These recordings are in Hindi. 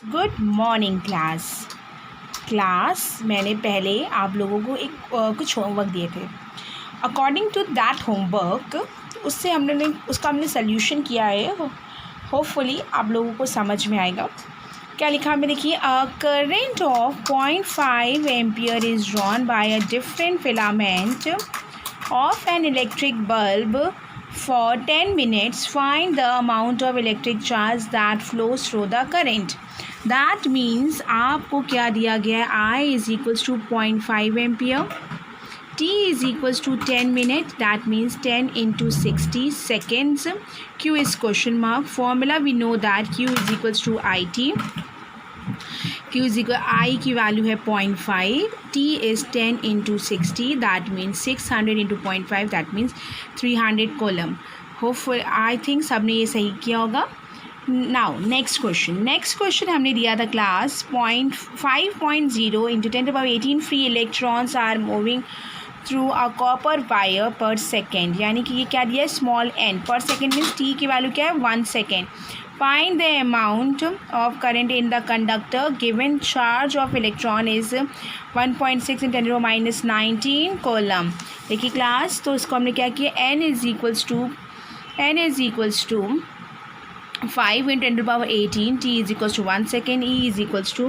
गुड मॉर्निंग क्लास मैंने पहले आप लोगों को एक कुछ होमवर्क दिए थे। अकॉर्डिंग टू दैट होमवर्क उसका हमने सल्यूशन किया है। होपफुली आप लोगों को समझ में आएगा। क्या लिखा है देखिए, a current of 0.5 ampere is drawn by a different filament of an electric bulb for 10 minutes. Find the amount of electric charge that flows through the current. That means आपको क्या दिया गया है, I is equals to 0.5 ampere, T is equals to 10 minutes, that means 10 into 60 seconds. Q is question mark. Formula we know that Q is equals to IT. Q is equal, I की वैल्यू है 0.5, T is 10 into 60, that means 600 into 0.5, that means 300 coulomb. Hopeful I think सबने ये सही किया होगा। नाउ नेक्स्ट क्वेश्चन हमने दिया था class 5.0 into 10⁻18 free electrons are moving through a copper wire per second, यानी कि ये क्या दिया है, small n per second means t की वैल्यू क्या है, 1 second. Find the amount of current in the conductor given charge of electron is 1.6 × 10⁻19 kolam. देखिए क्लास, तो इसको हमने क्या किया, n is equals to 5 × 10⁻18, T is equals to 1 second, E is equals to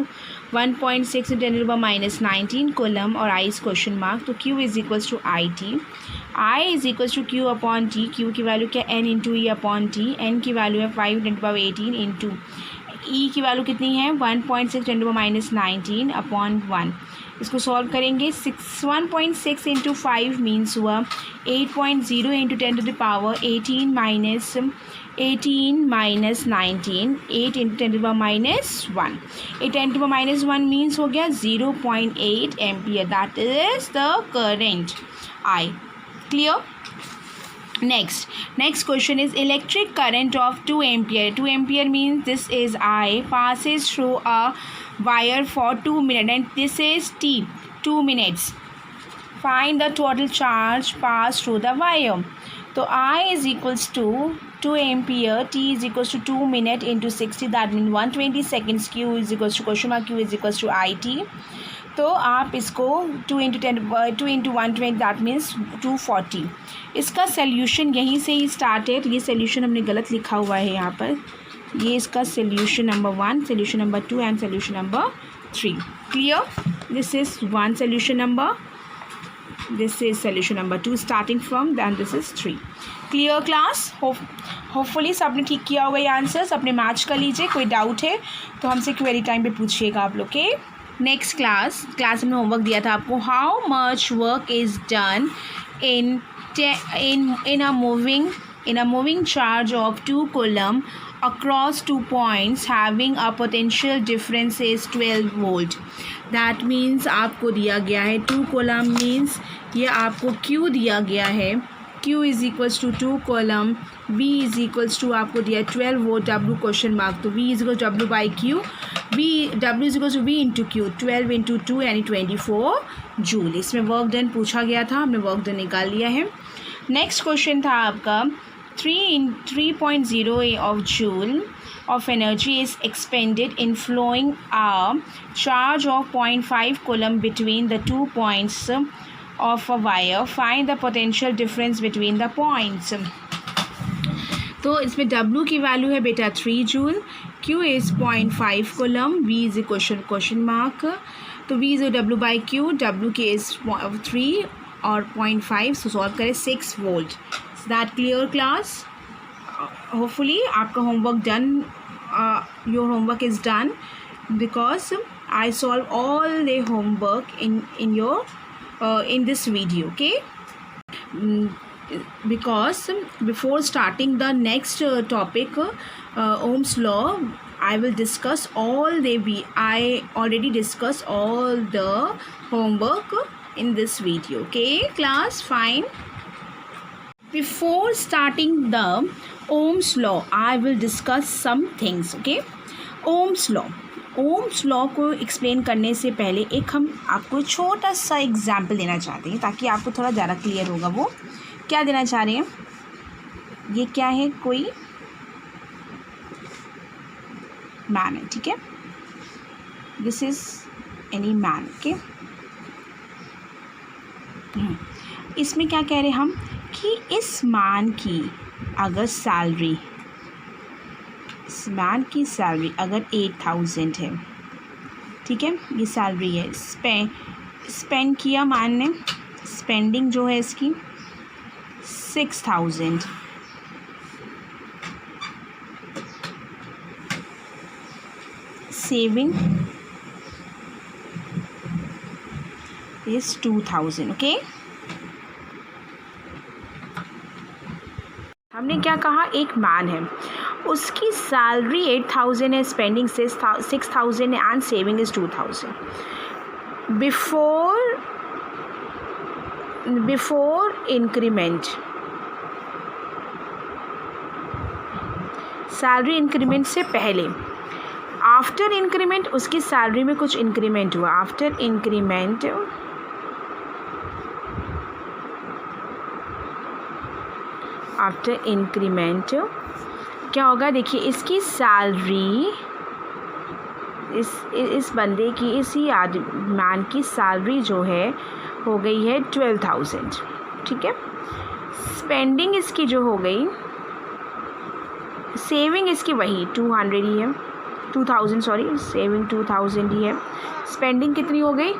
1.6 × 10⁻19 kolam और I is क्वेश्चन मार्क। तो Q is equals to IT, I is equals to Q upon T। Q की वैल्यू क्या, N into E upon T। N की वैल्यू है 5 × 10⁻18 इंटू E की वैल्यू कितनी है, 1.6 × 10⁻19 अपॉन 1। इसको सॉल्व करेंगे, 1.6 इंटू 5 मीन्स हुआ 8.0 इंटू 10⁻18 माइनस 19, 8 इंटू 10⁻1, 8 10⁻1 मीन्स हो गया 0.8 ampere, that is the current I. Clear? Next question is electric current of 2 ampere. 2 ampere means this is I, passes through a wire for 2 minutes and this is T, 2 minutes. Find the total charge passed through the wire. So I is equals to 2 ampere, T is equals to 2 minutes into 60, that means 120 seconds. Q is equals to question mark, Q is equals to IT. तो आप इसको 2 into 120, दैट मीन्स 240। इसका सल्यूशन यहीं से ही स्टार्ट है, तो ये सल्यूशन हमने गलत लिखा हुआ है यहाँ पर। ये इसका solution number 1, solution number 2 and solution number 3। Clear? This is 1 solution number, this is solution number 2 starting from, then this is 3। Clear class? Hopefully सबने ठीक किया होगा ये आंसर्स। अपने मैच कर लीजिए, कोई डाउट है तो हमसे क्वेरी टाइम पे पूछिएगा आप लोग के। नेक्स्ट क्लास में होमवर्क दिया था आपको, how much work is done in a moving charge of 2 coulomb across 2 points having a potential difference is 12 volt. That means आपको दिया गया है 2 coulomb मीन्स ये आपको Q दिया गया है, Q is equals to 2 coulomb, V is equals to आपको दिया 12 वोल्ट, W क्वेश्चन मार्क। तो V is equals to W by Q, W is equals to V into Q, 12 into 2 यानी 24 जूल। इसमें वर्क डन पूछा गया था, हमने वर्क डन निकाल लिया है। नेक्स्ट क्वेश्चन था आपका 3.0 of joule of energy is expended in flowing a charge of 0.5 coulomb between the 2 points of a wire. Find the potential difference between the points. तो इसमें W की वैल्यू है बेटा 3 joule, Q is 0.5 coulomb, V is question mark. तो V is W by Q, W के इज़ 3 और 0.5, सो सॉल्व करें 6 volt. That clear class? Hopefully आपका homework done, your homework is done because I solve all the homework in your in this video, okay? Because before starting the next topic, Ohm's law, I will discuss I already discussed all the homework in this video, okay class? Fine. Before starting the Ohm's law, I will discuss some things, okay? Ohm's law को एक्सप्लेन करने से पहले एक हम आपको छोटा सा एग्जाम्पल देना चाहते हैं ताकि आपको थोड़ा ज़्यादा क्लियर होगा। वो क्या देना चाह रहे हैं, ये क्या है, कोई मैन है, ठीक है। This is any man, okay. इसमें क्या कह रहे हम कि इस मैन की अगर सैलरी, इस मैन की सैलरी अगर 8,000 है, ठीक है, ये सैलरी है, स्पेंड किया मैन ने, स्पेंडिंग जो है इसकी 6,000, सेविंग इज 2,000, ओके। हमने क्या कहा, एक मैन है, उसकी सैलरी 8,000 है, स्पेंडिंग 6,000 है and saving is 2,000। Before increment, salary increment से पहले, आफ्टर इंक्रीमेंट उसकी सैलरी में कुछ इंक्रीमेंट हुआ, आफ्टर इंक्रीमेंट क्या होगा, देखिए इसकी सैलरी, इस बंदे की, इसी मैन की सैलरी जो है हो गई है 12,000, ठीक है। स्पेंडिंग इसकी जो हो गई, सेविंग इसकी वही 200 ही है, 2,000 सॉरी, सेविंग 2,000 ही है, स्पेंडिंग कितनी हो गई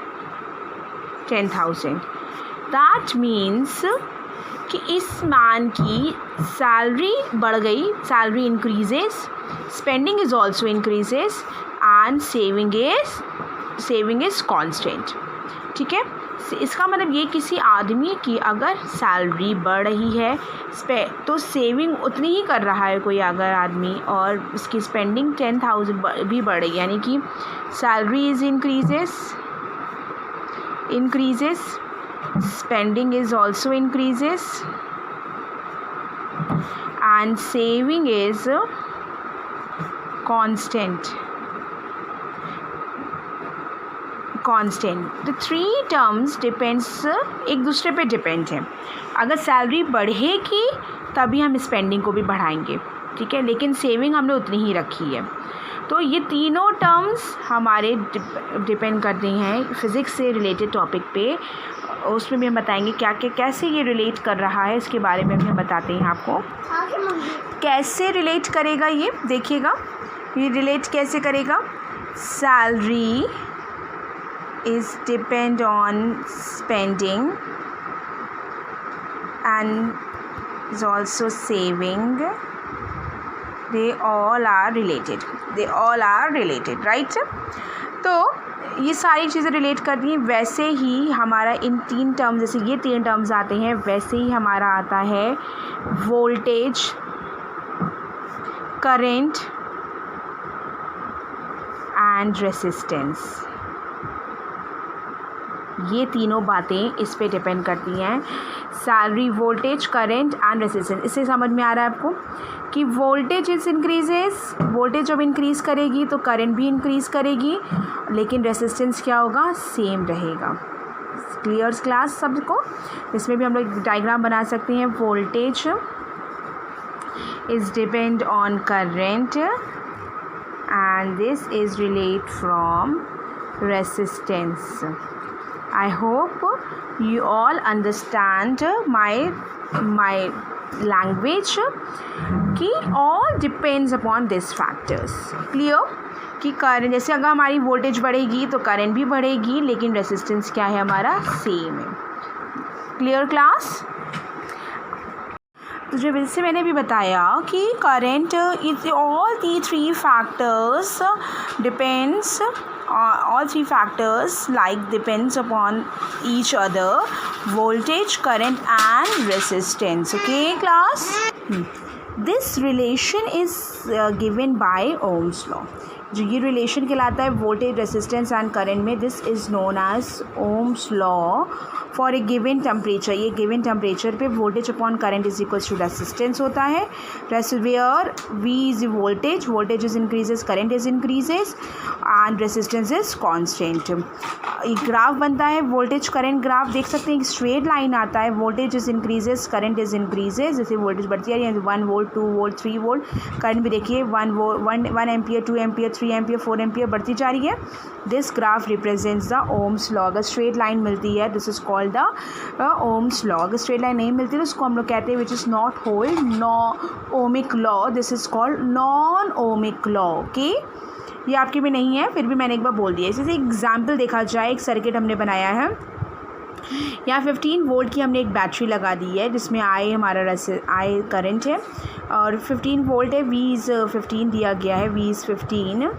10,000। दैट मीन्स कि इस मैन की सैलरी बढ़ गई, salary increases, spending is also increases and saving is constant, ठीक है। इसका मतलब ये, किसी आदमी की अगर सैलरी बढ़ रही है तो सेविंग उतनी ही कर रहा है कोई अगर आदमी, और उसकी स्पेंडिंग 10,000 भी बढ़ रही है, यानी कि salary is increases, spending is also increases and saving is constant. The three terms depends, एक दूसरे पे डिपेंड है। अगर सैलरी बढ़ेगी तभी हम स्पेंडिंग को भी बढ़ाएंगे, ठीक है, लेकिन सेविंग हमने उतनी ही रखी है। तो ये तीनों टर्म्स हमारे डिपेंड करते हैं फिज़िक्स से रिलेटेड टॉपिक पे, उसमें भी हम बताएंगे क्या क्या कैसे ये रिलेट कर रहा है, इसके बारे में भी हम बताते हैं आपको कैसे रिलेट करेगा। ये देखिएगा, ये रिलेट कैसे करेगा, salary is depend on spending and is also saving, they all are related, right? तो ये सारी चीज़ें रिलेट करती हैं। वैसे ही हमारा इन तीन टर्म्स, जैसे ये तीन टर्म्स आते हैं, वैसे ही हमारा आता है वोल्टेज, करंट एंड रेसिस्टेंस। ये तीनों बातें इस पे डिपेंड करती हैं, salary, voltage, current and resistance. इससे समझ में आ रहा है आपको कि वोल्टेज इज इंक्रीजेस, वोल्टेज जब इंक्रीज़ करेगी तो करंट भी इंक्रीज़ करेगी, लेकिन रेसिस्टेंस क्या होगा, सेम रहेगा। क्लियर क्लास सबको? इसमें भी हम लोग डायग्राम बना सकते हैं। Voltage is depend on current and this is relate from resistance. I hope you all understand my language कि all depends upon these factors. Clear? कि करंट, जैसे अगर हमारी वोल्टेज बढ़ेगी तो करंट भी बढ़ेगी, लेकिन रेसिस्टेंस क्या है हमारा, सेम है। Clear class? तो जैसे मैंने भी बताया कि current is all three factors depends upon each other: voltage, current and resistance. Okay class? This relation is given by Ohm's law. जो ये रिलेशन कहलाता है वोल्टेज, रेसिस्टेंस एंड करंट में, this is known as ohm's law for a given temperature, ये गिवन टेम्परेचर पे voltage upon current is equal to resistance होता है। Where V is voltage, voltage is increases, current is increases and resistance is constant. एक ग्राफ बनता है वोल्टेज करंट ग्राफ, देख सकते हैं स्ट्रेट लाइन आता है, voltage is increases, current is increases, जैसे वोल्टेज बढ़ती है 1 वोल्ट 2 वोल्ट 3 वोल्ट, करंट भी देखिए 1 एम्पियर 2 एम्पियर 3 एम्पियर 4 एम्पियर बढ़ती जा रही है। This graph represents the ohm's law. अगर स्ट्रेट लाइन मिलती है this is called the ohm's law. अगर स्ट्रेट लाइन नहीं मिलती तो उसको हम लोग कहते हैं which is not hold no ohmic law, this is called non ohmic law. Okay, ये आपके में नहीं है फिर भी मैंने एक बार बोल दिया। जैसे एग्जाम्पल देखा जाए, एक सर्किट हमने बनाया है, यहाँ 15 वोल्ट की हमने एक बैटरी लगा दी है जिसमें आई हमारा आई करंट है और 15 वोल्ट है, वी इज़ 15 दिया गया है, वी इज़ 15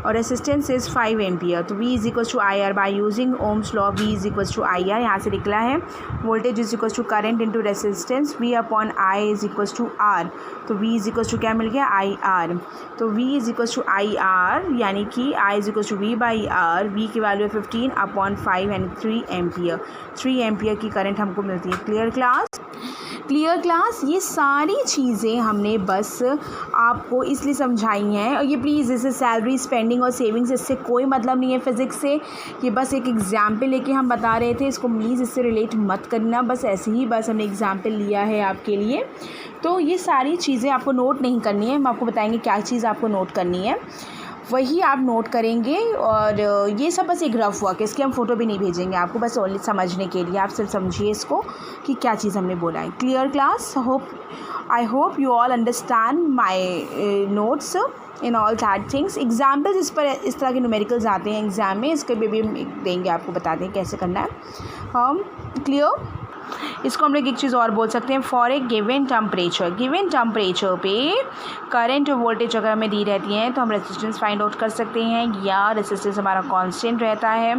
और रेसिस्टेंस इज़ 5 एम्पियर। तो V is equal to I R, by using Ohm's law V is equal to I R, यहाँ से निकला है voltage is equal to current into resistance, V upon I is equal to R. तो वी इज इक्वल टू क्या मिल गया, आई आर। तो V is equal to I R यानी कि I is equal to V by R, we की वैल्यू है 15 अपॉन 5 यानी 3 एम्पियर। 3 एम्पियर की करंट हमको मिलती है। Clear class? Clear class? ये सारी चीज़ें हमने बस आपको इसलिए समझाई हैं, और ये प्लीज़ जैसे सैलरी स्पेंडिंग और सेविंग्स इससे कोई मतलब नहीं है फिज़िक्स से, ये बस एक एग्जाम्पल लेके हम बता रहे थे, इसको प्लीज़ इससे रिलेट मत करना, बस ऐसे ही बस हमने एग्जाम्पल लिया है आपके लिए। तो ये सारी चीज़ें आपको नोट नहीं करनी है, हम आपको बताएंगे क्या चीज़ आपको नोट करनी है, वही आप नोट करेंगे। और ये सब बस एक रफ वर्क है, इसकी हम फ़ोटो भी नहीं भेजेंगे आपको, बस ओनली समझने के लिए, आप सिर्फ समझिए इसको कि क्या चीज़ हमने बोला है। Clear class? I hope you all understand my notes in all that things. Examples इस पर इस तरह के न्यूमेरिकल्स आते हैं एग्ज़ाम में, इसके भी देंगे आपको, बता दें कैसे करना है हम। क्लियर? इसको हम लोग एक चीज़ और बोल सकते हैं, फॉर ए गिवन टेम्परेचर पे करंट और वोल्टेज अगर हमें दी रहती हैं तो हम रेसिस्टेंस फाइंड आउट कर सकते हैं, या रेसिस्टेंस हमारा कांस्टेंट रहता है,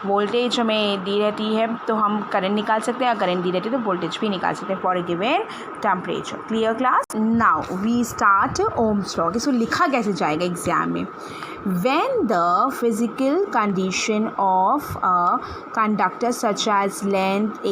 वोल्टेज हमें दी रहती है तो हम करंट निकाल सकते हैं, करंट दी रहती है तो वोल्टेज भी निकाल सकते हैं for a given temperature. Clear class? Now we start ohm's law. इसको लिखा कैसे जाएगा एग्जाम में? When the physical condition of a conductor such as length,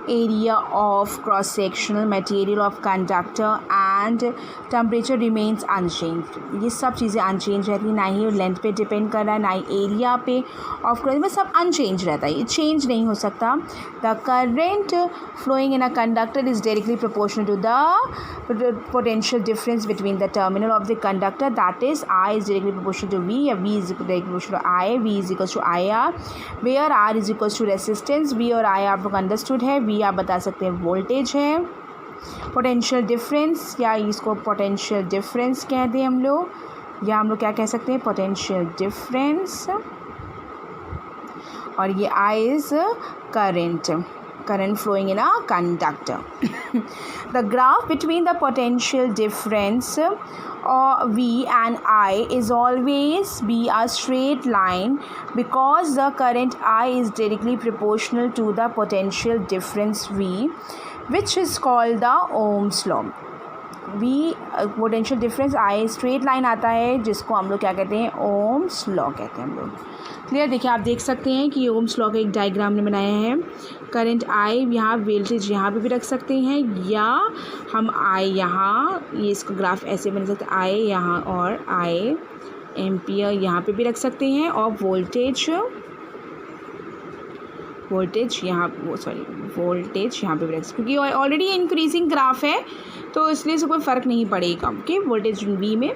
area of cross-sectional material of conductor and temperature remains unchanged, ये सब चीज़ें अनचेंज रहती हैं, ना ही लेंथ पे डिपेंड कर रहा है ना ही एरिया पे ऑफ क्रॉस में, सब अनचेंज रहता है, ये चेंज नहीं हो सकता। The current flowing in a conductor is directly proportional to the potential difference between the terminal of the conductor, that is I is directly proportional to V, या V is directly proportional to I, V is equals to IR, where R is equals to resistance, V और I आप लोग अंडरस्टूड है, V आप बता सकते हैं वोल्टेज है, पोटेंशियल डिफरेंस या इसको पोटेंशियल डिफरेंस कहते हैं हम लोग, या हम लोग क्या कह सकते हैं पोटेंशियल डिफरेंस, और ये I is current flowing in a conductor. The graph between the potential difference V and I is always be a straight line because the current I is directly proportional to the potential difference V, which is called the Ohm's law. V potential difference I straight line आता है जिसको हम लोग क्या कहते हैं, ओम्स लॉ कहते हैं हम लोग। क्लियर? देखिए आप देख सकते हैं कि ओम्स लॉ का एक डायग्राम ने बनाया है, करंट आई यहाँ, वोल्टेज यहाँ पे भी रख सकते हैं, या हम आई यहाँ, ये इसको ग्राफ ऐसे बन सकते हैं, आई यहाँ और आई एम्पियर यहाँ पे भी रख सकते हैं, और वोल्टेज यहाँ वोल्टेज यहाँ पे भी रख सकते हैं, क्योंकि ऑलरेडी इंक्रीजिंग ग्राफ है तो इसलिए इससे कोई फ़र्क नहीं पड़ेगा। ओके, वोल्टेज वी में।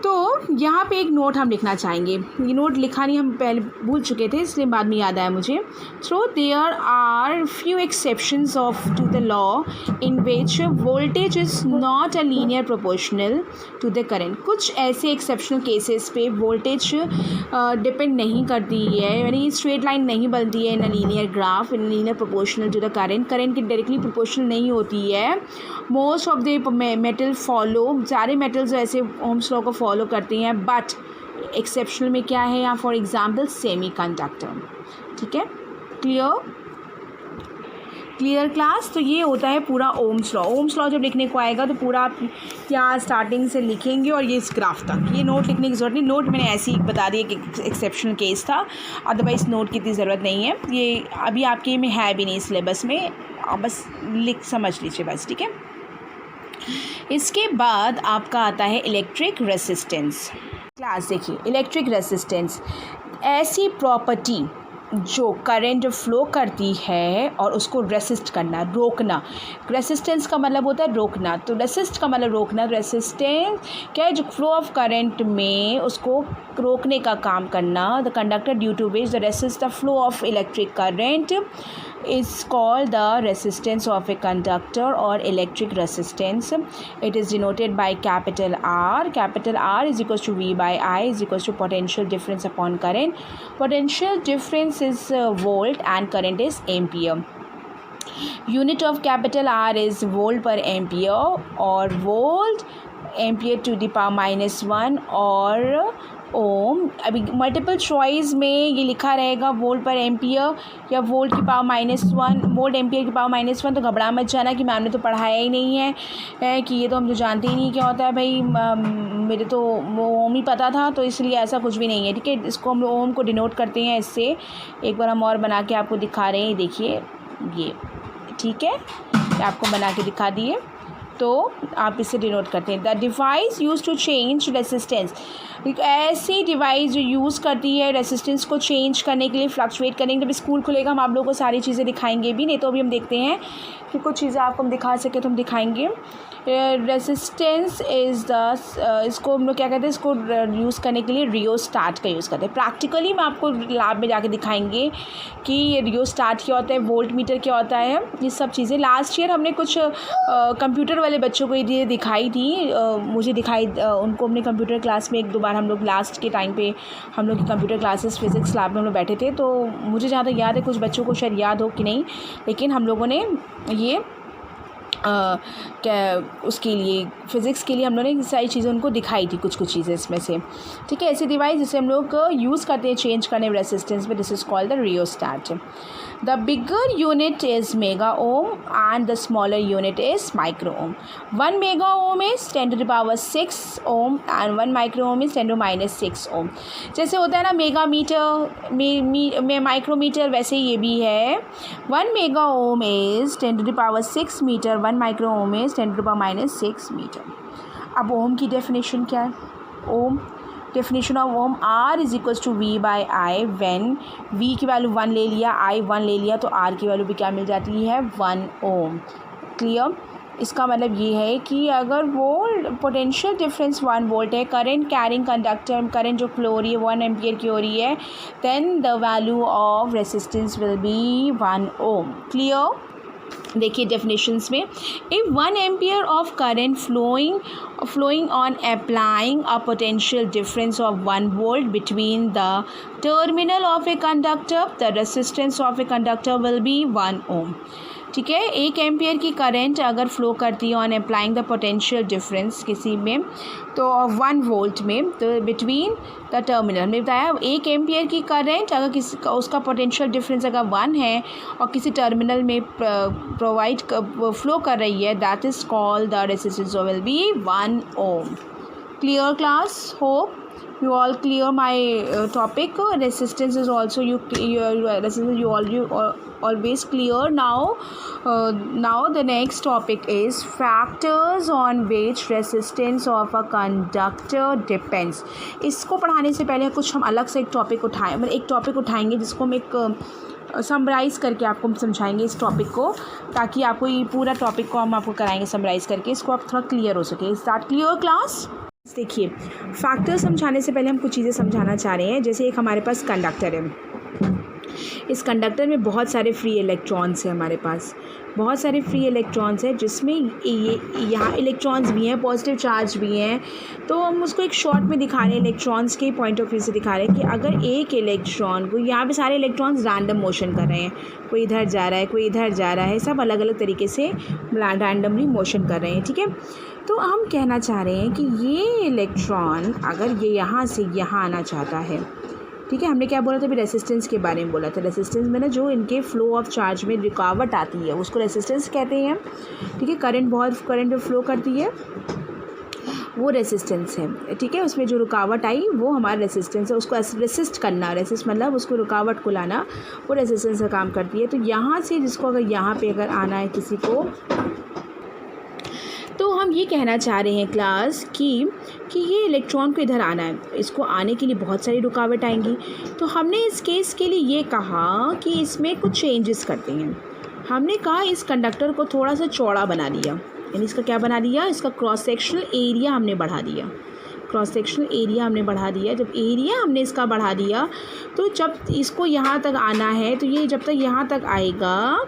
तो यहाँ पे एक नोट हम लिखना चाहेंगे, ये नोट लिखा नहीं, हम पहले भूल चुके थे इसलिए बाद में याद आया मुझे। So there are few exceptions of to the law in which voltage is not a linear proportional to the current. कुछ ऐसे एक्सेप्शनल केसेस पे वोल्टेज डिपेंड नहीं करती है, यानी स्ट्रेट लाइन नहीं बनती है in a linear graph, in linear proportional to the current की डायरेक्टली प्रोपोर्शनल नहीं होती है। Most of the metal follow, सारे मेटल्स ऐसे ओम्स लॉ को फॉलो करते हैं, बट एक्सेप्शनल में क्या है यहाँ, फॉर एग्जाम्पल सेमी कंडक्टर। ठीक है? क्लियर? Clear class. तो ये होता है पूरा ओम्स लॉ। ओम्स लॉ जब लिखने को आएगा तो पूरा आप यहाँ स्टार्टिंग से लिखेंगे और ये इस ग्राफ तक। ये नोट लिखने की ज़रूरत नहीं, नोट मैंने ऐसे ही बता दिया कि एक्सेप्शनल केस था, अदरवाइज़ नोट की इतनी ज़रूरत नहीं है। ये अभी आपके में है भी नहीं सिलेबस में, बस लिख समझ लीजिए बस, ठीक है। इसके बाद आपका आता है इलेक्ट्रिक रेसिस्टेंस। क्लास देखिए, इलेक्ट्रिक रेसिस्टेंस ऐसी प्रॉपर्टी जो करंट फ्लो करती है और उसको रेसिस्ट करना, रोकना। रेसिस्टेंस का मतलब होता है रोकना, तो रेसिस्ट का मतलब रोकना। रेसिस्टेंस क्या है, जो फ्लो ऑफ करंट में उसको रोकने का काम करना। The conductor due to which the resist the flow of electric current is called the resistance of a conductor or electric resistance. It is denoted by capital R. Capital R is equals to V by I is equals to potential difference upon current. Potential difference is volt and current is ampere. Unit of capital R is volt per ampere or volt ampere to the power -1 और ओम। अभी मल्टीपल चॉइस में ये लिखा रहेगा वोल्ट पर एम्पियर या वोल्ट की पावर -1, वोल्ट एम्पियर की पावर -1। तो घबरा मत जाना कि मैम ने तो पढ़ाया ही नहीं है कि ये तो हम तो जानते ही नहीं क्या होता है भाई, मेरे तो वो ओम ही पता था, तो इसलिए ऐसा कुछ भी नहीं है, ठीक है। इसको हम ओम को डिनोट करते हैं इससे। एक बार हम और बना के आपको दिखा रहे हैं, देखिए ये, ठीक है, आपको बना के दिखा दिए, तो आप इसे डिनोट करते हैं। The device use to change resistance, एक ऐसी डिवाइस जो यूज़ करती है रेसिस्टेंस को चेंज करने के लिए, फ्लक्चुएट करने के लिए। जब स्कूल खुलेगा हम आप लोगों को सारी चीज़ें दिखाएंगे भी, नहीं तो अभी हम देखते हैं कि कुछ चीज़ें आपको हम दिखा सके तो हम दिखाएंगे। रेसिस्टेंस इज़ द, इसको हम लोग क्या कहते हैं, इसको यूज़ करने के लिए रियोस्टाट का यूज़ करते हैं। प्रैक्टिकली में आपको लैब में जाके दिखाएंगे कि ये रियोस्टाट क्या होता है, वोल्ट मीटर क्या होता है, ये सब चीज़ें। लास्ट ईयर हमने कुछ कंप्यूटर वाले बच्चों को ये दिखाई थी, मुझे दिखाई, उनको हमने कंप्यूटर क्लास में 1-2 बार हम लोग लास्ट के टाइम पे हम लोग की कंप्यूटर क्लासेस फिज़िक्स लैब में हम लोग बैठे थे, तो मुझे जहाँ तक याद है, कुछ बच्चों को शायद याद हो कि नहीं, लेकिन हम लोगों ने ये क्या उसके लिए फ़िज़िक्स के लिए हम लोगों ने सारी चीज़ें उनको दिखाई थी, कुछ चीज़ें इसमें से, ठीक है। ऐसी डिवाइस जिसे हम लोग यूज़ करते हैं चेंज करने रेसिस्टेंस में, this is called the rheostat. The bigger unit is mega ohm and the smaller unit is micro ohm. 1 mega ohm is 10⁻6 ohm and 1 micro ohm is 10⁻6 ओम। जैसे होता है ना मेगा मीटर में माइक्रोमीटर, वैसे ये भी है। 1 mega ohm is 10⁻6 metre, 1 micro ohm is 10⁻6 metre. अब ओम की डेफिनेशन क्या है? Ohm, definition of ohm, R is equals to V by I. When V की वैल्यू 1 ले लिया, I 1 ले लिया, तो R की वैल्यू भी क्या मिल जाती है? 1 ओम। क्लियर? इसका मतलब ये है कि अगर वो पोटेंशियल डिफरेंस 1 वोल्ट है, करंट कैरिंग कंडक्टर, करंट जो फ्लो हो रही है 1 एम्पियर की हो रही है, then the value of resistance will be 1 ohm. Clear? देखिए डेफिनेशंस में, if 1 ampere of current flowing on applying a potential difference of 1 volt between the terminal of a conductor, the resistance of a conductor will be 1 ohm। ठीक है, 1 एम्पियर की करंट अगर फ्लो करती है on applying the potential difference किसी में, तो 1 वोल्ट में, तो बिटवीन द टर्मिनल में बताया 1 एम्पियर की करंट अगर किसी का उसका पोटेंशियल डिफरेंस अगर 1 है और किसी टर्मिनल में प्रोवाइड फ्लो कर रही है, that is called the resistance will be 1 ohm. Clear class? Hope you all clear my topic. Resistance is also you always clear. Now the next topic is factors on which resistance of a conductor depends। इसको पढ़ाने से पहले कुछ हम अलग से एक टॉपिक उठाएंगे जिसको हम एक समराइज़ करके आपको हम समझाएंगे इस टॉपिक को, ताकि आपको ये पूरा टॉपिक को हम आपको कराएंगे समराइज़ करके, इसको आप थोड़ा क्लियर हो सके। Is that clear class? देखिए, फैक्टर समझाने से पहले हम कुछ चीज़ें समझाना चाह रहे हैं। जैसे एक हमारे पास कंडक्टर है, इस कंडक्टर में बहुत सारे फ्री इलेक्ट्रॉन्स हैं, हमारे पास बहुत सारे फ्री इलेक्ट्रॉन्स हैं, जिसमें ये यहाँ इलेक्ट्रॉन्स भी हैं, पॉजिटिव चार्ज भी हैं। तो हम उसको एक शॉर्ट में दिखा रहे हैं, इलेक्ट्रॉन्स के पॉइंट ऑफ व्यू से दिखा रहे हैं कि अगर एक इलेक्ट्रॉन को, यहाँ पे सारे इलेक्ट्रॉन्स रैंडम मोशन कर रहे हैं, कोई इधर जा रहा है, कोई इधर जा रहा है, सब अलग अलग तरीके से रैंडमली मोशन कर रहे हैं, ठीक है। तो हम कहना चाह रहे हैं कि ये इलेक्ट्रॉन अगर ये यहाँ से यहाँ आना चाहता है, ठीक है, हमने क्या बोला था अभी, रेसिस्टेंस के बारे में बोला था। रेसिस्टेंस में ना जो इनके फ्लो ऑफ चार्ज में रुकावट आती है उसको रेसिस्टेंस कहते हैं। ठीक है, करंट में फ्लो करती है वो रेसिस्टेंस है। ठीक है, उसमें जो रुकावट आई वो हमारा रेसिस्टेंस है, उसको रेसिस्ट करना, रेसिस्ट मतलब उसको रुकावट को लाना, वो रेसिस्टेंस का काम करती है। तो यहाँ से जिसको अगर यहाँ पे अगर आना है किसी को, तो हम ये कहना चाह रहे हैं क्लास कि ये इलेक्ट्रॉन को इधर आना है, इसको आने के लिए बहुत सारी रुकावट आएंगी। तो हमने इस केस के लिए ये कहा कि इसमें कुछ चेंजेस करते हैं। हमने कहा इस कंडक्टर को थोड़ा सा चौड़ा बना दिया, यानी इसका क्या बना दिया, इसका क्रॉस सेक्शनल एरिया हमने बढ़ा दिया। क्रॉस सेक्शनल एरिया हमने बढ़ा दिया। जब एरिया हमने इसका बढ़ा दिया तो जब इसको यहाँ तक आना है तो ये जब तक यहाँ तक आएगा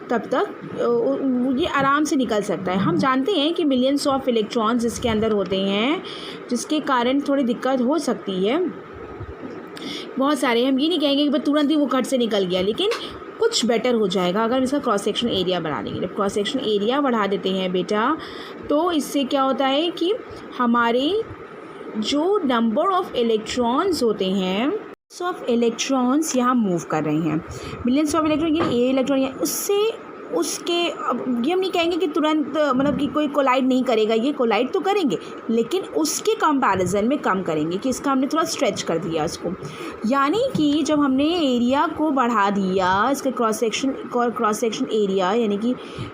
तब तक ये आराम से निकल सकता है। हम जानते हैं कि मिलियंस ऑफ इलेक्ट्रॉन्स इसके अंदर होते हैं, जिसके कारण थोड़ी दिक्कत हो सकती है। बहुत सारे, हम ये नहीं कहेंगे कि बस तुरंत ही वो कट से निकल गया, लेकिन कुछ बेटर हो जाएगा अगर इसका क्रॉस सेक्शन एरिया बढ़ा देंगे। जब क्रॉस सेक्शन एरिया बढ़ा देते हैं बेटा, तो इससे क्या होता है कि हमारे जो नंबर ऑफ इलेक्ट्रॉन्स होते हैं, ऑफ इलेक्ट्रॉन्स यहाँ मूव कर रहे हैं, मिलियंस ऑफ इलेक्ट्रॉन, ये इलेक्ट्रॉन है, उसके अब ये हम नहीं कहेंगे कि तुरंत मतलब कि कोई कोलाइड नहीं करेगा, ये कोलाइड तो करेंगे लेकिन उसके कंपैरिजन में कम करेंगे, कि इसका हमने थोड़ा स्ट्रेच कर दिया उसको। यानी कि जब हमने एरिया को बढ़ा दिया, इसके क्रॉस सेक्शन एरिया यानी कि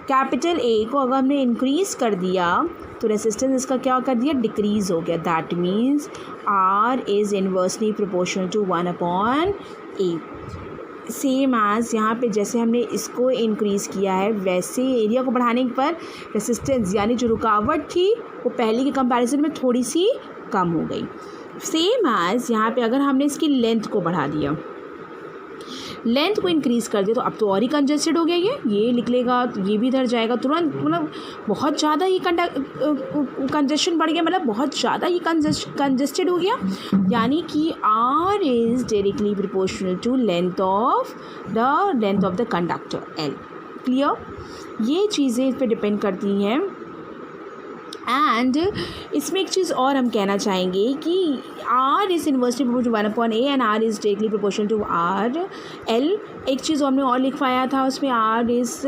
कैपिटल ए को अगर हमने इंक्रीज़ कर दिया तो रेसिस्टेंस इसका क्या कर दिया, डिक्रीज़ हो गया। That means R is inversely proportional to 1/A। Same as यहाँ पे जैसे हमने इसको इंक्रीज़ किया है, वैसे एरिया को बढ़ाने पर रेसिस्टेंस यानी जो रुकावट थी वो पहले के कंपैरिजन में थोड़ी सी कम हो गई। सेम एज यहाँ पे अगर हमने इसकी लेंथ को बढ़ा दिया, लेंथ को इंक्रीज़ कर दिया, तो अब तो और ही कंजेस्टेड हो गया, ये निकलेगा तो ये भी इधर जाएगा तुरंत, मतलब बहुत ज़्यादा ही कंजेशन बढ़ गया, मतलब बहुत ज़्यादा ही कंजेस्टेड हो गया। यानी कि R is directly proportional to length of the conductor L। Clear, ये चीज़ें इस पर डिपेंड करती हैं। एंड इसमें एक चीज़ और हम कहना चाहेंगे कि R is inversely proportional to 1/A and R is directly proportional to L। एक चीज़ हमने और लिखवाया था उसमें, R is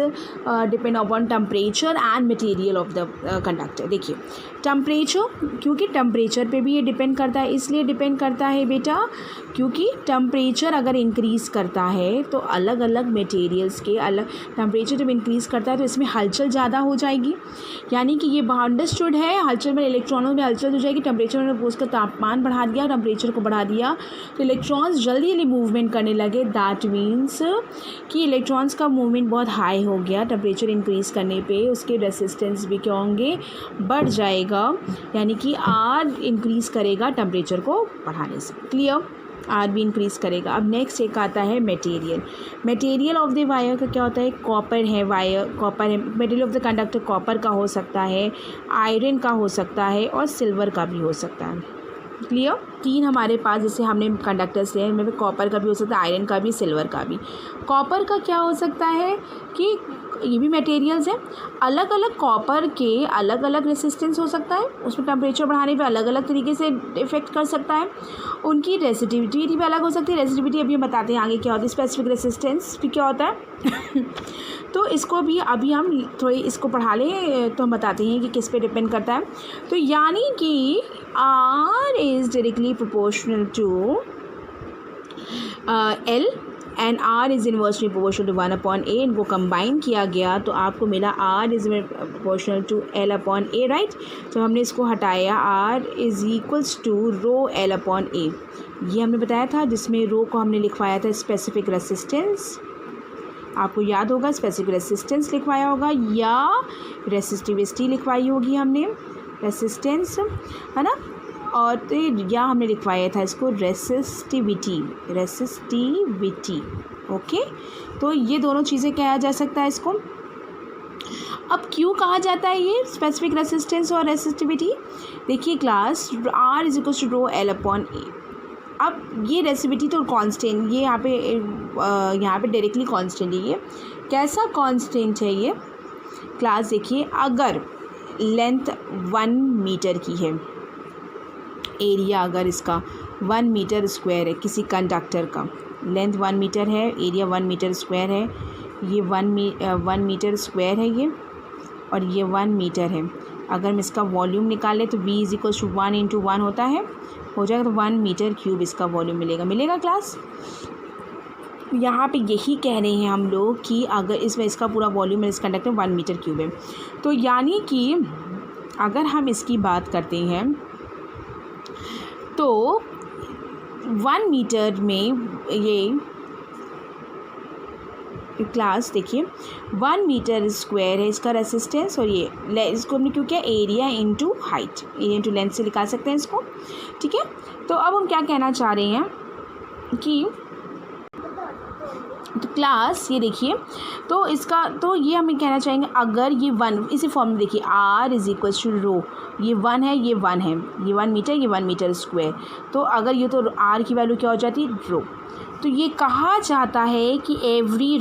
depend upon temperature and material of the conductor. देखिए टेम्परेचर, क्योंकि टेम्परेचर पे भी ये डिपेंड करता है, इसलिए डिपेंड करता है बेटा क्योंकि टेम्परेचर अगर इंक्रीज़ करता है तो अलग अलग मटेरियल्स के अलग टेम्परेचर जब इंक्रीज़ करता है तो इसमें हलचल ज़्यादा हो जाएगी। यानी कि ये अंडरस्टूड है, हलचल में इलेक्ट्रॉनों में हलचल हो जाएगी। टेम्परेचर में उसका तापमान बढ़ा दिया, टेम्परेचर को बढ़ा दिया तो इलेक्ट्रॉन्स जल्दी जल्दी मूवमेंट करने लगे। दैट मीन्स कि इलेक्ट्रॉन्स का मूवमेंट बहुत हाई हो गया टेम्परेचर इंक्रीज़ करने पे, उसके रेसिस्टेंस भी क्या होंगे, बढ़ जाएगा। यानी कि R इंक्रीज़ करेगा टेम्परेचर को बढ़ाने से। क्लियर, R भी इंक्रीज़ करेगा। अब नेक्स्ट एक आता है मटेरियल ऑफ द वायर का क्या होता है, कॉपर है, वायर कॉपर है, material of the conductor copper का हो सकता है, आयरन का हो सकता है और सिल्वर का भी हो सकता है। क्लियर, तीन हमारे पास जैसे हमने कंडक्टर्स लिए हैं, कॉपर का भी हो सकता है, आयरन का भी, सिल्वर का भी। कॉपर का क्या हो सकता है कि ये भी मटेरियल्स हैं, अलग अलग कॉपर के अलग अलग रेसिस्टेंस हो सकता है, उसमें टेम्परेचर बढ़ाने पे अलग अलग तरीके से इफेक्ट कर सकता है। उनकी रेसिस्टिविटी भी अलग हो सकती है। रेसिस्टिविटी अभी हम बताते हैं आगे क्या होती है, स्पेसिफिक रेसिस्टेंस भी क्या होता है तो इसको भी अभी हम थोड़ी इसको पढ़ा लें तो हम बताते हैं कि किस पे डिपेंड करता है। तो यानी कि R is directly proportional to L and R is inversely proportional to 1/A। इनको कंबाइन किया गया तो आपको मिला R is proportional to L/A, right. तो हमने इसको हटाया, R is equals to ρL/A। ये हमने बताया था, जिसमें रो को हमने लिखवाया था स्पेसिफिक रेसिस्टेंस, आपको याद होगा स्पेसिफिक रेसिस्टेंस लिखवाया होगा या रेसिस्टिविटी लिखवाई होगी हमने, रेसिस्टेंस है ना, और तो या हमने लिखवाया था इसको रेसिस्टिविटी। ओके, तो ये दोनों चीज़ें कहा जा सकता है इसको। अब क्यों कहा जाता है ये स्पेसिफिक रेसिस्टेंस और रेसिस्टिविटी, देखिए class, R is equal to ρL/A। अब ये रेसिस्टिविटी तो कांस्टेंट, ये यहाँ पे डायरेक्टली कांस्टेंट है। ये कैसा कांस्टेंट है ये क्लास, देखिए अगर लेंथ 1 मीटर की है, एरिया अगर इसका 1 मीटर स्क्वायर है किसी कंडक्टर का, लेंथ 1 मीटर है, एरिया 1 मीटर स्क्वायर है, ये 1 मीटर स्क्वायर है ये, और ये 1 मीटर है। अगर हम इसका वॉल्यूम निकालें तो V is equal to 1 into 1 होता है, हो जाएगा, तो 1 मीटर क्यूब इसका वॉल्यूम मिलेगा क्लास। यहाँ पे यही कह रहे हैं हम लोग कि अगर इसमें इसका पूरा वॉल्यूम है इस कंडक्टर 1 मीटर क्यूब है, तो यानी कि अगर हम इसकी बात करते हैं तो 1 मीटर में ये क्लास देखिए 1 मीटर स्क्वायर है इसका रेसिस्टेंस, और ये इसको हमने क्यों किया, area into height, area into length से निकाल सकते हैं इसको, ठीक है। तो अब हम क्या कहना चाह रहे हैं कि तो क्लास ये देखिए, तो इसका तो ये हमें कहना चाहेंगे अगर ये 1 इसी फॉर्म में देखिए R इज इक्वल टू रो, ये 1 है, ये 1 है, ये 1 मीटर, ये 1 मीटर स्क्वायर, तो अगर ये तो R की वैल्यू क्या हो जाती है, रो। तो ये कहा जाता है कि every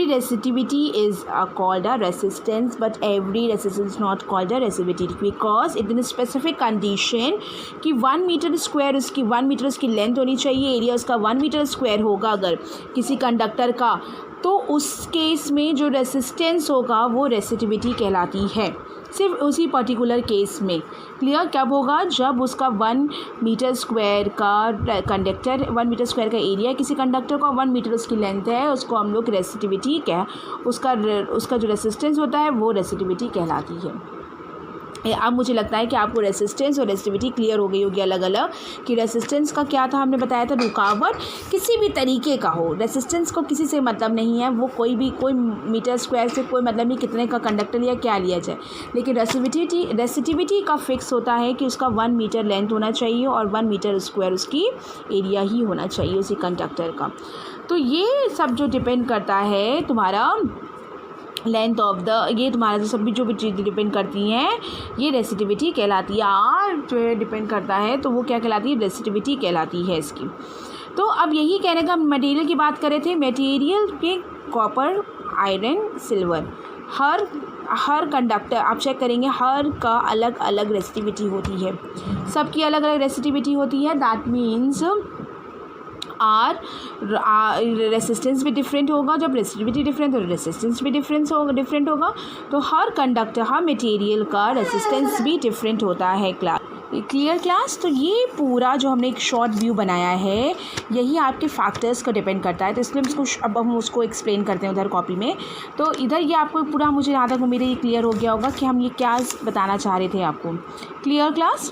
resistivity is called a resistance, but every resistance not called a resistivity, because it in specific condition कि 1 मीटर स्क्वायर उसकी 1 मीटर उसकी लेंथ होनी चाहिए, एरिया उसका 1 मीटर स्क्वायर होगा अगर किसी कंडक्टर का, तो उस केस में जो रेसिस्टेंस होगा वो रेसिस्टिविटी कहलाती है, सिर्फ उसी पर्टिकुलर केस में। क्लियर, कब होगा, जब उसका 1 मीटर स्क्वायर का कंडक्टर 1 मीटर स्क्वायर का एरिया किसी कंडक्टर का 1 मीटर उसकी लेंथ है, उसको हम लोग रेसिस्टिविटी उसका जो रेसिस्टेंस होता है वो रेसिस्टिविटी कहलाती है। अब मुझे लगता है कि आपको रेसिस्टेंस और रेसिस्टिविटी क्लियर हो गई होगी अलग अलग, कि रेसिस्टेंस का क्या था, हमने बताया था रुकावट किसी भी तरीके का हो, रेसिस्टेंस को किसी से मतलब नहीं है, वो कोई मीटर स्क्वायर से कोई मतलब नहीं कितने का कंडक्टर लिया क्या लिया जाए, लेकिन रेसिस्टिविटी का फिक्स होता है कि उसका 1 मीटर लेंथ होना चाहिए और 1 मीटर स्क्वायर उसकी एरिया ही होना चाहिए उसी कंडक्टर का। तो ये सब जो डिपेंड करता है तुम्हारा लेंथ ऑफ द, ये तुम्हारा जो भी चीज़ें डिपेंड करती हैं ये रेसिस्टिविटी कहलाती है। आर जो है डिपेंड करता है तो वो क्या कहलाती है, रेसिस्टिविटी कहलाती है इसकी। तो अब यही कहने का मटेरियल की बात करे थे, मटेरियल के कॉपर, आयरन, सिल्वर, हर कंडक्टर आप चेक करेंगे हर का अलग अलग रेसिस्टिविटी होती है, सबकी अलग अलग रेसिस्टिविटी होती है। दैट मीन्स आर रेसिस्टेंस भी डिफरेंट होगा, जब रेसिस्टिविटी डिफरेंट तो रेसिस्टेंस भी डिफरेंट होगा, तो हर कंडक्टर हर मटेरियल का रेसिस्टेंस भी डिफरेंट होता है। Clear class. तो ये पूरा जो हमने एक शॉर्ट व्यू बनाया है यही आपके फैक्टर्स का डिपेंड करता है, तो इसलिए अब हम उसको एक्सप्लेन करते हैं उधर कॉपी में। तो इधर ये आपको पूरा, मुझे यहाँ तक उम्मीद है ये क्लियर हो गया होगा कि हम ये क्या बताना चाह रहे थे आपको। Clear class.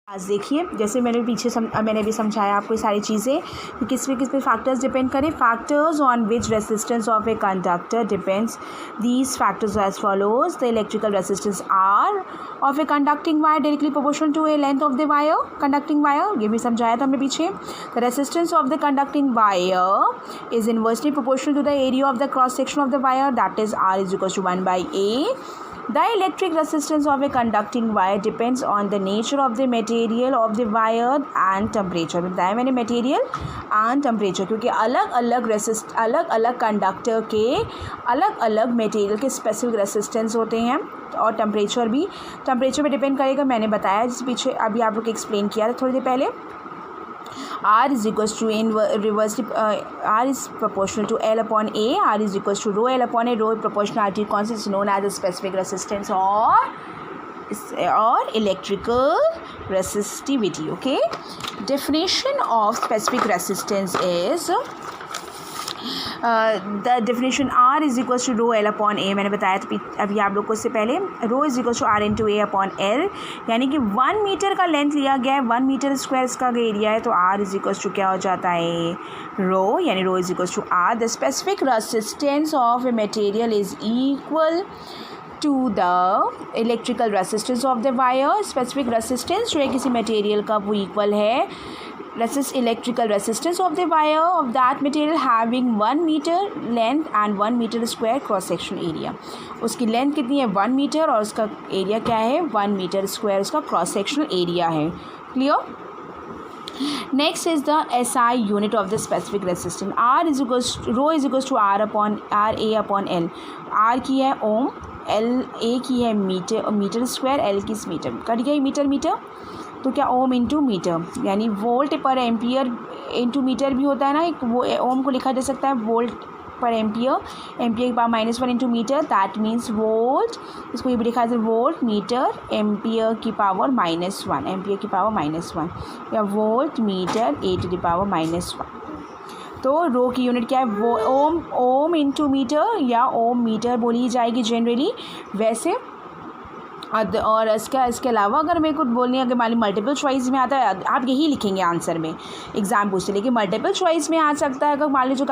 आज देखिए जैसे मैंने भी समझाया आपको ये सारी चीज़ें कि किस पे फैक्टर्स डिपेंड करें। Factors on which resistance of a conductor depends, these factors as follows. The electrical resistance R of a conducting wire directly proportional to a length of the wire, conducting wire, ये भी समझाया था हमने पीछे। The resistance of the conducting wire is inversely proportional to the area of the cross section of the wire, that is R is equal to 1/A। The electric resistance of a conducting wire depends on the nature of the material of the wire and temperature। बताया मैंने material and temperature, क्योंकि अलग अलग कंडक्टर के अलग अलग मटेरियल के स्पेसिफिक रेसिस्टेंस होते हैं, और टेम्परेचर पे डिपेंड करेगा। मैंने बताया जिस पीछे अभी आप लोग एक्सप्लेन किया था थोड़ी देर पहले। R is equals to R is proportional to L upon A. R is equals to rho L upon A. Rho proportionality constant is known as the specific resistance or electrical resistivity. Okay. Definition of specific resistance is the definition R is equals to rho L upon A। मैंने बताया था अभी आप लोग को इससे पहले, rho is equals to R into A upon L, यानी कि 1 मीटर का लेंथ लिया गया है, 1 मीटर स्क्वायर इसका एरिया है, तो R इज इक्वल्स टू क्या हो जाता है, रो, यानी rho is equals to R। The specific resistance of a material is equal to the electrical resistance of the wire. Specific resistance जो है किसी मटेरियल का वो इक्वल है electrical resistance of the wire of that material having 1 meter length and 1 meter square cross section area। उसकी लेंथ कितनी है 1 मीटर और उसका एरिया क्या है 1 मीटर स्क्वायर उसका क्रॉस सेक्शनल एरिया है। Clear. Next is the SI unit of the specific resistance. R is equals rho is equals to R upon A upon L। R की है ओम, A की है मीटर स्क्वायर, L की मीटर, कट गया मीटर। तो क्या ओम इंटू मीटर, यानी volt per ampere into metre भी होता है ना, एक वो ओम को लिखा जा सकता है वोल्ट पर एम्पियर, एम्पियर की power -1 into metre, that means volt, इसको ये भी लिखा जाए वोल्ट मीटर एम्पियर की पावर -1, एम्पियर की पावर -1, या वोल्ट मीटर e⁻⁻1। तो रो की यूनिट क्या है, वो ओम इंटू मीटर या ओम मीटर बोली जाएगी जनरली वैसे। और इसके अलावा अगर मेरे को बोलनी है, अगर मान ली मल्टीपल चॉइस में आता है, आप यही लिखेंगे आंसर में, एग्जाम पूछते, लेकिन मल्टीपल चॉइस में आ सकता है अगर मान लीजिए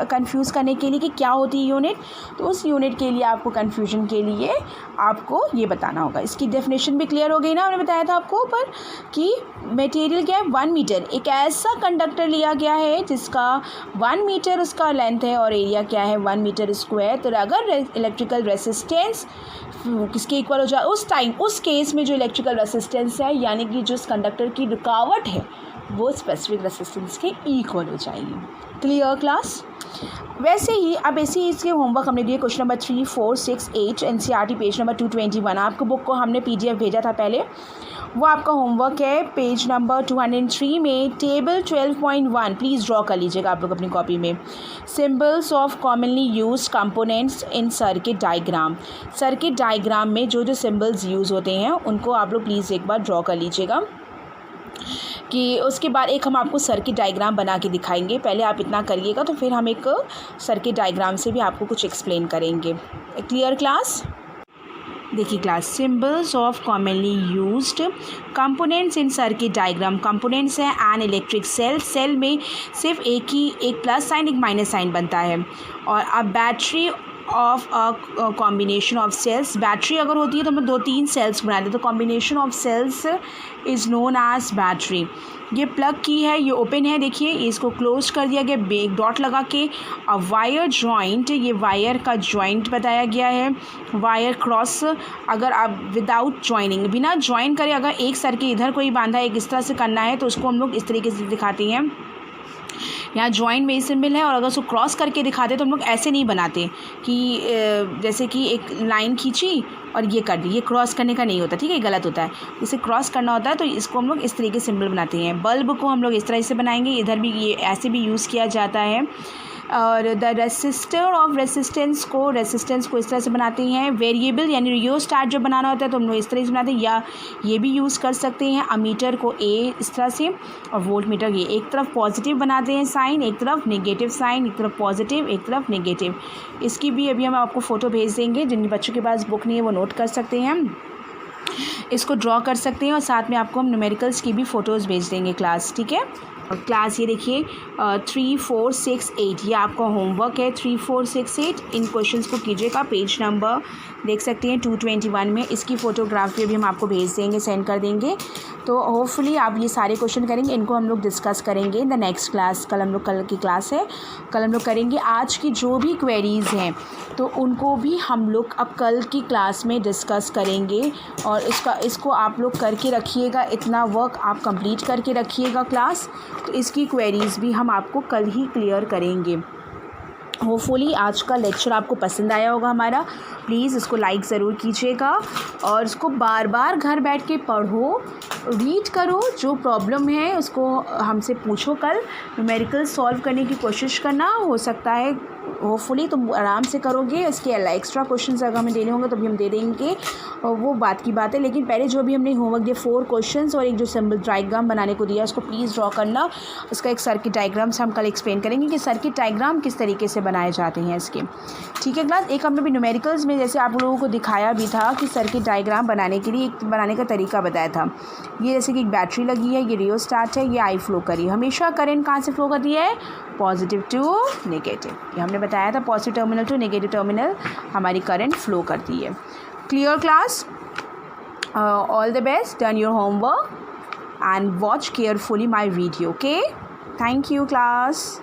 कंफ्यूज करने के लिए कि क्या होती है यूनिट, तो उस यूनिट के लिए आपको कन्फ्यूजन के लिए आपको ये बताना होगा। इसकी डेफिनेशन भी क्लियर हो गई ना, हमने बताया था आपको ऊपर कि मटेरियल क्या है 1 मीटर, एक ऐसा कंडक्टर लिया गया है जिसका 1 मीटर उसका लेंथ है और एरिया क्या है 1 मीटर स्क्वायर। तो अगर इलेक्ट्रिकल रेसिस्टेंस किसके इक्वल हो जाए उस केस में जो इलेक्ट्रिकल रेसिस्टेंस है, यानी कि जो कंडक्टर की रुकावट है वो स्पेसिफिक रेसिस्टेंस के इक्वल हो जाएगी। Clear class. वैसे ही अब ऐसे ही इसके होमवर्क हमने दिए question number 3, 4, 6, 8 NCERT page number 221। आपको बुक को हमने पीडीएफ भेजा था पहले, वो आपका होमवर्क है पेज नंबर 203 में टेबल 12.1 प्लीज़ ड्रॉ कर लीजिएगा आप लोग अपनी कॉपी में। Symbols of commonly use components in circuit diagram, circuit diagram में जो जो सिंबल्स यूज़ होते हैं उनको आप लोग प्लीज़ एक बार ड्रॉ कर लीजिएगा। कि उसके बाद एक हम आपको सर्किट डायग्राम बना के दिखाएंगे, पहले आप इतना करिएगा तो फिर हम एक सर्किट डायग्राम से भी आपको कुछ एक्सप्लेन करेंगे। Clear class. देखिए class, symbols of commonly used components in circuit diagram. Components है एन इलेक्ट्रिक सेल, सेल में सिर्फ एक प्लस साइन एक माइनस साइन बनता है, और अब battery of a combination of cells, battery अगर होती है तो हम 2-3 सेल्स बनाते हैं, तो combination of cells is known as battery. ये प्लग की है, ये ओपन है, देखिए इसको क्लोज कर दिया गया एक डॉट लगा के। अब वायर जॉइंट, ये वायर का जॉइंट बताया गया है। वायर क्रॉस, अगर आप विदाउट जॉइनिंग, बिना जॉइन करे अगर एक सर के इधर कोई बांधा है, एक इस तरह से करना है, तो उसको हम लोग इस तरीके से दिखाते हैं। यहाँ जॉइंट में सिंबल है, और अगर उसको क्रॉस करके दिखाते तो हम लोग ऐसे नहीं बनाते कि जैसे कि एक लाइन खींची और ये कर दी, ये क्रॉस करने का नहीं होता, ठीक है, गलत होता है। इसे क्रॉस करना होता है तो इसको हम लोग इस तरीके से सिंबल बनाते हैं। बल्ब को हम लोग इस तरह से बनाएंगे, इधर भी ये ऐसे भी यूज़ किया जाता है। और द रेसिस्टर ऑफ रेसिस्टेंस को इस तरह से बनाते हैं। वेरिएबल यानी रियोस्टाट जो बनाना होता है तो हम लोग इस तरह से बनाते हैं, या ये भी यूज़ कर सकते हैं। अमीटर को ए इस तरह से, और वोल्ट मीटर ये एक तरफ पॉजिटिव बनाते हैं साइन, एक तरफ नेगेटिव साइन, एक तरफ पॉजिटिव एक तरफ नेगेटिव। इसकी भी अभी हम आपको फ़ोटो भेज देंगे, जिन बच्चों के पास बुक नहीं है वो नोट कर सकते हैं, इसको ड्रॉ कर सकते हैं, और साथ में आपको हम न्यूमेरिकल्स की भी फ़ोटोज़ भेज देंगे क्लास, ठीक है। क्लास ये देखिए 3, 4, 6, 8 ये आपका होमवर्क है। 3, 4, 6, 8 इन क्वेश्चंस को कीजिएगा। पेज नंबर देख सकते हैं 221 में, इसकी फ़ोटोग्राफी भी हम आपको भेज देंगे, सेंड कर देंगे। तो होपफुली आप ये सारे क्वेश्चन करेंगे, इनको हम लोग डिस्कस करेंगे इन द नेक्स्ट क्लास। कल की क्लास है, कल हम लोग करेंगे आज की जो भी क्वेरीज़ हैं तो उनको भी हम लोग अब कल की क्लास में डिस्कस करेंगे। और इसको आप लोग करके रखिएगा, इतना वर्क आप कंप्लीट करके रखिएगा क्लास, तो इसकी क्वेरीज़ भी हम आपको कल ही क्लियर करेंगे। होपफुली आज का लेक्चर आपको पसंद आया होगा हमारा। प्लीज़ इसको लाइक ज़रूर कीजिएगा, और इसको बार बार घर बैठ के पढ़ो, रीड करो, जो प्रॉब्लम है उसको हमसे पूछो। कल न्यूमेरिकल सॉल्व करने की कोशिश करना, हो सकता है होपफुली तुम आराम से करोगे। इसके एक्स्ट्रा क्वेश्चंस अगर हमें देने होंगे तो भी हम दे देंगे, और वो बात की बात है। लेकिन पहले जो भी हमने होमवर्क दिया 4 क्वेश्चंस और एक जो सिंबल डायग्राम बनाने को दिया, उसको प्लीज़ ड्रॉ करना। उसका एक सर्किट डायग्राम से हम कल एक्सप्लेन करेंगे कि सर्किट डायग्राम किस तरीके से बनाए जाते हैं इसके, ठीक है क्लास। एक हमने भी न्यूमेरिकल्स में जैसे आप लोगों को दिखाया भी था कि सर्किट डायग्राम बनाने के लिए एक बनाने का तरीका बताया था। ये जैसे कि एक बैटरी लगी है, ये रियोस्टाट है, ये आई फ्लो करी, हमेशा करंट कहाँ से फ्लो करती है, पॉजिटिव टू नेगेटिव। ये हमने बताया था, positive terminal to negative terminal हमारी करंट फ्लो करती है। Clear class. All the best, done your homework and watch carefully my video, okay. Thank you class.